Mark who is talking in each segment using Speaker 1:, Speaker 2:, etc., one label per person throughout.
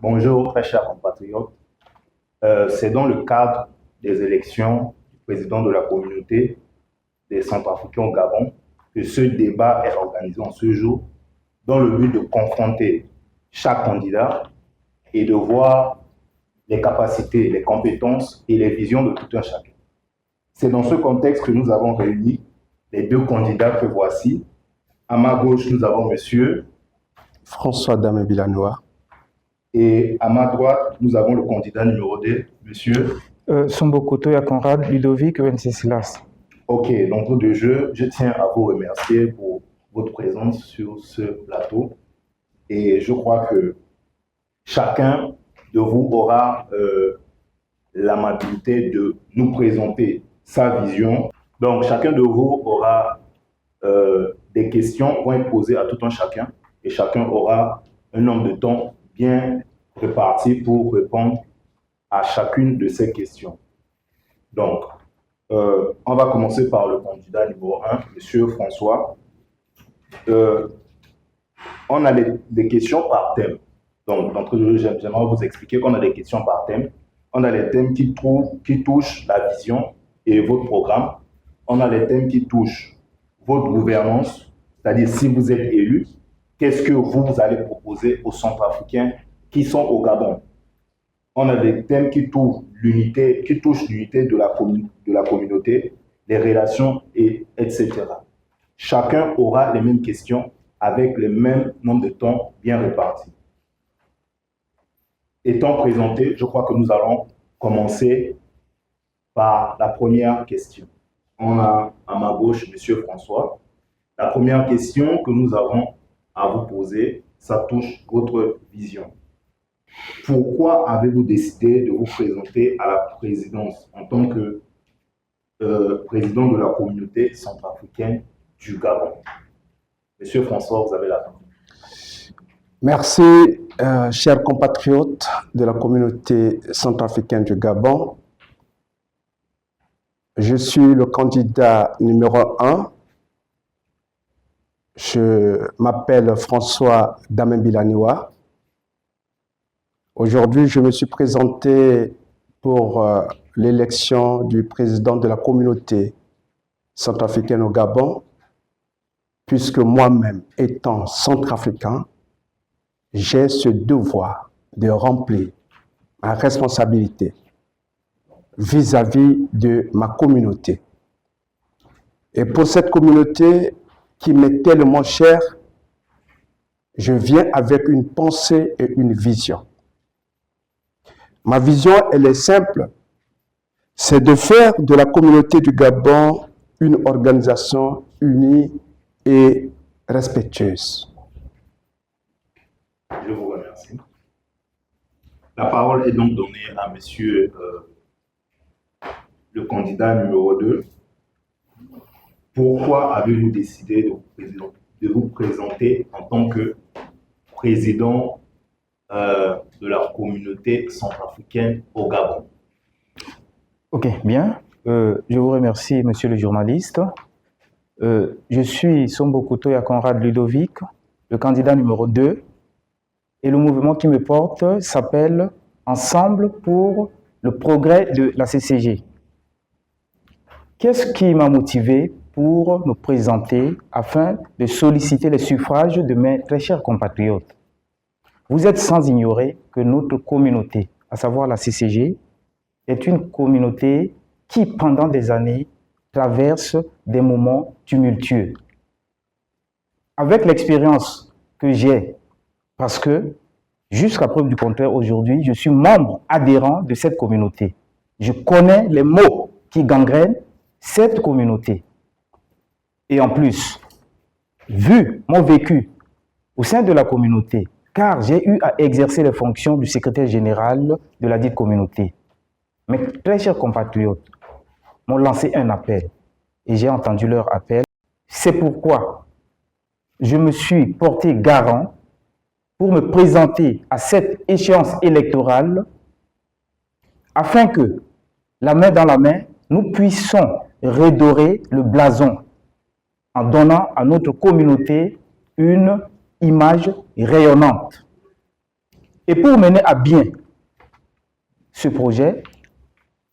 Speaker 1: Bonjour, très chers compatriotes. C'est dans le cadre des élections du président de la communauté des Centrafricains au Gabon que ce débat est organisé en ce jour dans le but de confronter chaque candidat et de voir les capacités, les compétences et les visions de tout un chacun. C'est dans ce contexte que nous avons réuni les deux candidats que voici. À ma gauche, nous avons monsieur
Speaker 2: François Damé-Bilanois.
Speaker 1: Et à ma droite, nous avons le candidat numéro 2, monsieur
Speaker 3: Sombokoto Yakonrad Ludovic Wenceslas.
Speaker 1: Ok, d'entrée de jeu, je tiens à vous remercier pour votre présence sur ce plateau. Et je crois que chacun de vous aura l'amabilité de nous présenter sa vision. Donc, chacun de vous aura des questions vont être posées à tout un chacun et chacun aura un nombre de temps bien réparti pour répondre à chacune de ces questions. Donc, on va commencer par le candidat numéro 1, monsieur François. On a des questions par thème. Donc, d'entrée de jeu, j'aimerais vous expliquer qu'on a des questions par thème. On a les thèmes qui touchent la vision et votre programme. On a les thèmes qui touchent votre gouvernance, c'est-à-dire si vous êtes élu, qu'est-ce que vous allez proposer aux Centrafricains qui sont au Gabon. On a des thèmes qui touchent l'unité de la communauté, les relations, etc. Chacun aura les mêmes questions avec le même nombre de temps bien répartis. Étant présenté, je crois que nous allons commencer par la première question. On a à ma gauche monsieur François. La première question que nous avons à vous poser, ça touche votre vision. Pourquoi avez-vous décidé de vous présenter à la présidence en tant que président de la communauté centrafricaine du Gabon? Monsieur François, vous avez la parole.
Speaker 2: Merci, chers compatriotes de la communauté centrafricaine du Gabon. Je suis le candidat numéro 1. Je m'appelle François Damé-Bilanois. Aujourd'hui, je me suis présenté pour l'élection du président de la communauté centrafricaine au Gabon, puisque moi-même, étant centrafricain, j'ai ce devoir de remplir ma responsabilité vis-à-vis de ma communauté. Et pour cette communauté qui m'est tellement chère, je viens avec une pensée et une vision. Ma vision, elle est simple, c'est de faire de la communauté du Gabon une organisation unie et respectueuse.
Speaker 1: Je vous remercie. La parole est donc donnée à monsieur le candidat numéro 2. Pourquoi avez-vous décidé de vous présenter en tant que président de la communauté centrafricaine au Gabon?
Speaker 3: Ok, bien. Je vous remercie, monsieur le journaliste. Je suis Sombokoto Yakonrad Ludovic, le candidat numéro 2. Et le mouvement qui me porte s'appelle Ensemble pour le progrès de la CCG. Qu'est-ce qui m'a motivé pour me présenter afin de solliciter les suffrages de mes très chers compatriotes? Vous êtes sans ignorer que notre communauté, à savoir la CCG, est une communauté qui, pendant des années, traverse des moments tumultueux. Avec l'expérience que j'ai, parce que, jusqu'à preuve du contraire, aujourd'hui, je suis membre adhérent de cette communauté. Je connais les maux qui gangrènent cette communauté. Et en plus, vu mon vécu au sein de la communauté, car j'ai eu à exercer les fonctions du secrétaire général de la dite communauté, mes très chers compatriotes m'ont lancé un appel et j'ai entendu leur appel. C'est pourquoi je me suis porté garant pour me présenter à cette échéance électorale afin que, la main dans la main, nous puissions redorer le blason en donnant à notre communauté une image rayonnante. Et pour mener à bien ce projet,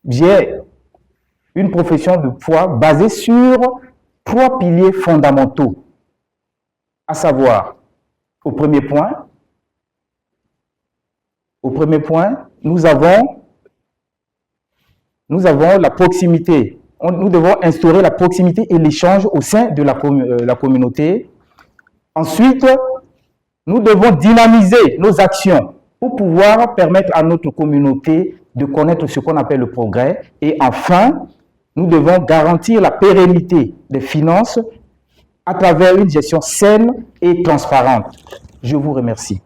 Speaker 3: j'ai une profession de foi basée sur 3 piliers fondamentaux, à savoir, au premier point, nous avons la proximité. Nous devons instaurer la proximité et l'échange au sein de la communauté. Ensuite, nous devons dynamiser nos actions pour pouvoir permettre à notre communauté de connaître ce qu'on appelle le progrès. Et enfin, nous devons garantir la pérennité des finances à travers une gestion saine et transparente. Je vous remercie.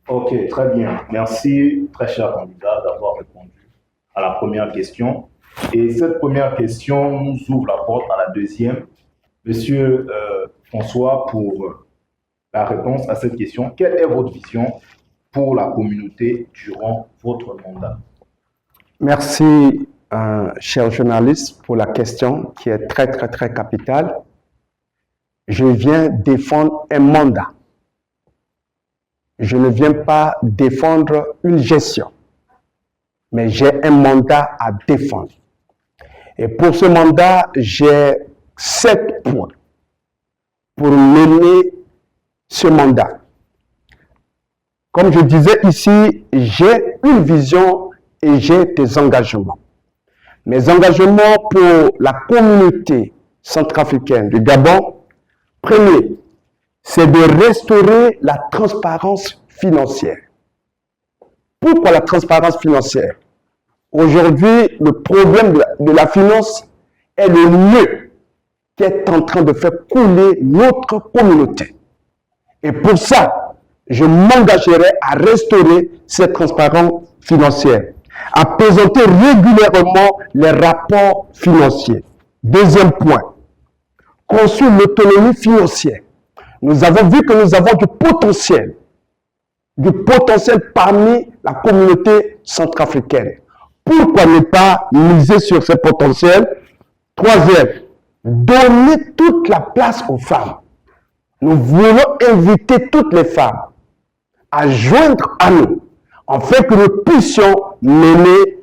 Speaker 1: Ok, très bien. Merci, très cher candidat, d'avoir répondu à la première question. Et cette première question nous ouvre la porte à la deuxième. Monsieur François, pour la réponse à cette question, quelle est votre vision pour la communauté durant votre mandat?
Speaker 2: Merci, cher journaliste, pour la question qui est très, très, très capitale. Je viens défendre un mandat. Je ne viens pas défendre une gestion, mais j'ai un mandat à défendre. Et pour ce mandat, j'ai 7 points pour mener ce mandat. Comme je disais ici, j'ai une vision et j'ai des engagements. Mes engagements pour la communauté centrafricaine du Gabon, premier, c'est de restaurer la transparence financière. Pourquoi la transparence financière? Aujourd'hui, le problème de la finance est le nœud qui est en train de faire couler notre communauté. Et pour ça, je m'engagerai à restaurer cette transparence financière, à présenter régulièrement les rapports financiers. Deuxième point, construire l'autonomie financière. Nous avons vu que nous avons du potentiel parmi la communauté centrafricaine. Pourquoi ne pas miser sur ce potentiel? Troisième, donner toute la place aux femmes. Nous voulons inviter toutes les femmes à joindre à nous, afin que nous puissions mener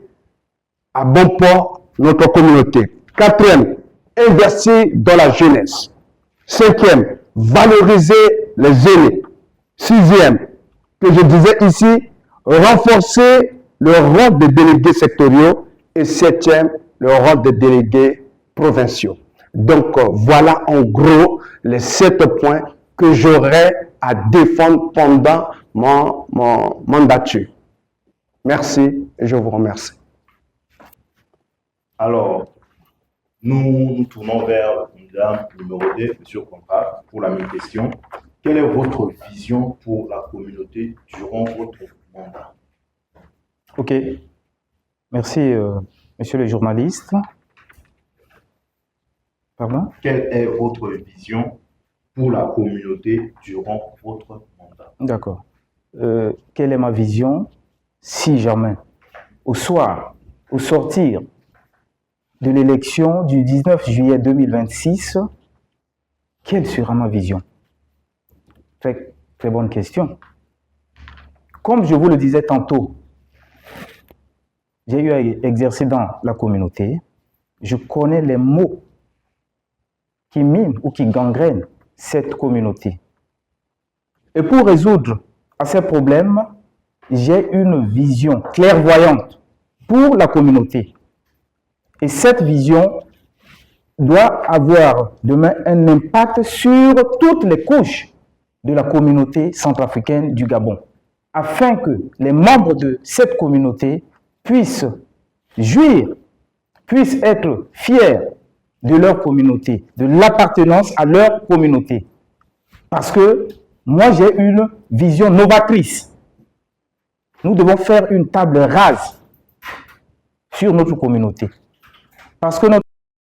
Speaker 2: à bon port notre communauté. Quatrième, investir dans la jeunesse. Cinquième, valoriser les aînés. Sixième, que je disais ici, renforcer le rôle des délégués sectoriaux. Et septième, le rôle des délégués provinciaux. Donc, voilà en gros les 7 points que j'aurai à défendre pendant mon mandature. Merci et je vous remercie.
Speaker 1: Alors, nous tournons vers le candidat numéro 2, M. Conrad, pour la même question. Quelle est votre vision pour la communauté durant votre mandat?
Speaker 3: Ok. Merci, monsieur le journaliste. Pardon?
Speaker 1: Quelle est votre vision pour la communauté durant votre mandat?
Speaker 3: D'accord. Quelle est ma vision si jamais, au sortir de l'élection du 19 juillet 2026, quelle sera ma vision? Très, très bonne question. Comme je vous le disais tantôt, j'ai eu à exercer dans la communauté. Je connais les maux qui minent ou qui gangrènent cette communauté. Et pour résoudre à ces problèmes, j'ai une vision clairvoyante pour la communauté. Et cette vision doit avoir demain un impact sur toutes les couches de la communauté centrafricaine du Gabon, afin que les membres de cette communauté puissent jouir, puissent être fiers de leur communauté, de l'appartenance à leur communauté. Parce que moi, j'ai une vision novatrice. Nous devons faire une table rase sur notre communauté. Parce que notre